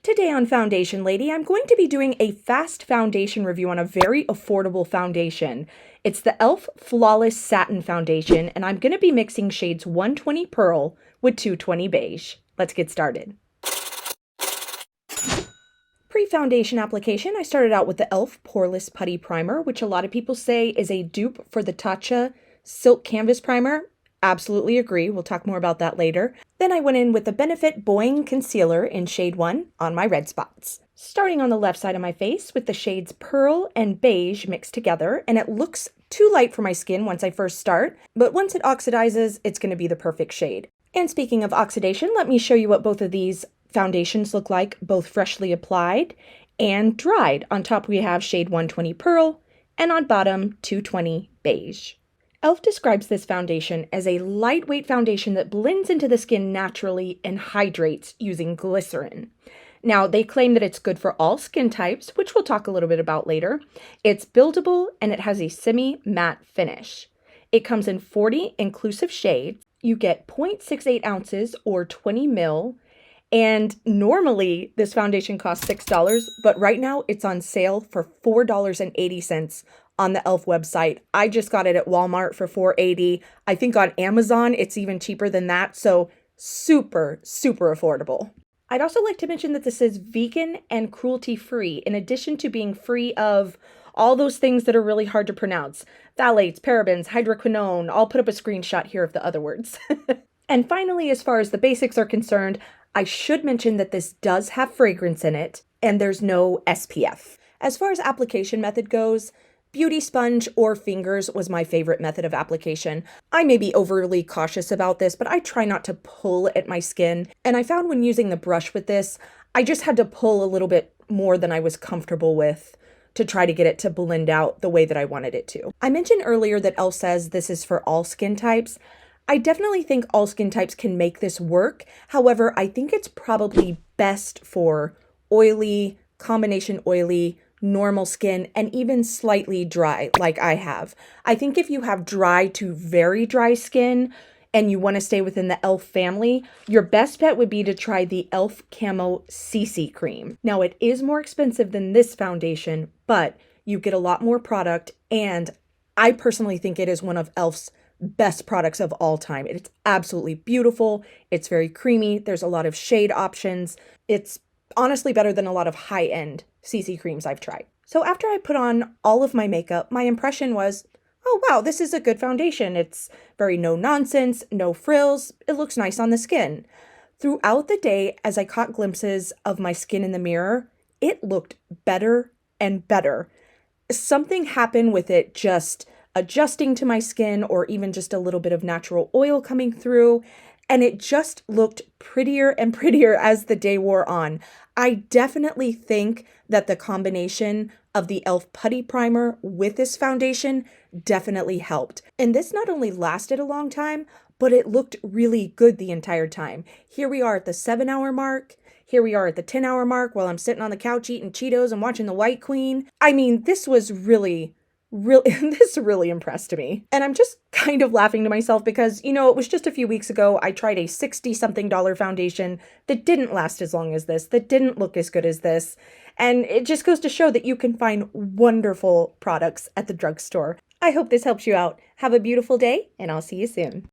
Today on Foundation Lady, I'm going to be doing a fast foundation review on a very affordable foundation. It's the e.l.f. Flawless Satin Foundation, and I'm going to be mixing shades 120 Pearl with 220 Beige. Let's get started. Pre-foundation application, I started out with the e.l.f. Poreless Putty Primer, which a lot of people say is a dupe for the Tatcha Silk Canvas Primer. Absolutely agree. We'll talk more about that later. Then I went in with the Benefit Boing Concealer in shade 1 on my red spots. Starting on the left side of my face with the shades Pearl and Beige mixed together, and it looks too light for my skin once I first start, but once it oxidizes, it's going to be the perfect shade. And speaking of oxidation, let me show you what both of these foundations look like, both freshly applied and dried. On top we have shade 120 Pearl, and on bottom 220 Beige. e.l.f. describes this foundation as a lightweight foundation that blends into the skin naturally and hydrates using glycerin. Now, they claim that it's good for all skin types, which we'll talk a little bit about later. It's buildable and it has a semi-matte finish. It comes in 40 inclusive shades. You get 0.68 ounces or 20 ml. And normally this foundation costs $6, but right now it's on sale for $4.80 on the e.l.f. website. I just got it at Walmart for $4.80. I think on Amazon it's even cheaper than that, so super, super affordable. I'd also like to mention that this is vegan and cruelty-free, in addition to being free of all those things that are really hard to pronounce. Phthalates, parabens, hydroquinone. I'll put up a screenshot here of the other words. And finally, as far as the basics are concerned, I should mention that this does have fragrance in it, and there's no SPF. As far as application method goes, beauty sponge or fingers was my favorite method of application. I may be overly cautious about this, but I try not to pull at my skin. And I found when using the brush with this, I just had to pull a little bit more than I was comfortable with to try to get it to blend out the way that I wanted it to. I mentioned earlier that e.l.f. says this is for all skin types. I definitely think all skin types can make this work. However, I think it's probably best for oily, combination oily, normal skin, and even slightly dry like I have. I think if you have dry to very dry skin and you want to stay within the e.l.f. family, your best bet would be to try the e.l.f. Camo Cc Cream. Now, it is more expensive than this foundation, but you get a lot more product, and I personally think it is one of e.l.f.'s best products of all time. It's absolutely beautiful. It's very creamy. There's a lot of shade options. It's honestly better than a lot of high-end CC creams I've tried. So after I put on all of my makeup, my impression was, oh wow, this is a good foundation. It's very no nonsense, no frills. It looks nice on the skin. Throughout the day, as I caught glimpses of my skin in the mirror, it looked better and better. Something happened with it just adjusting to my skin, or even just a little bit of natural oil coming through, and it just looked prettier and prettier as the day wore on. I definitely think that the combination of the e.l.f. Putty Primer with this foundation definitely helped. And this not only lasted a long time, but it looked really good the entire time. Here we are at the 7-hour mark. Here we are at the 10-hour mark while I'm sitting on the couch eating Cheetos and watching The White Queen. I mean, this was really this really impressed me. And I'm just kind of laughing to myself because, you know, it was just a few weeks ago I tried a $60-something foundation that didn't last as long as this, that didn't look as good as this. And it just goes to show that you can find wonderful products at the drugstore. I hope this helps you out. Have a beautiful day, and I'll see you soon.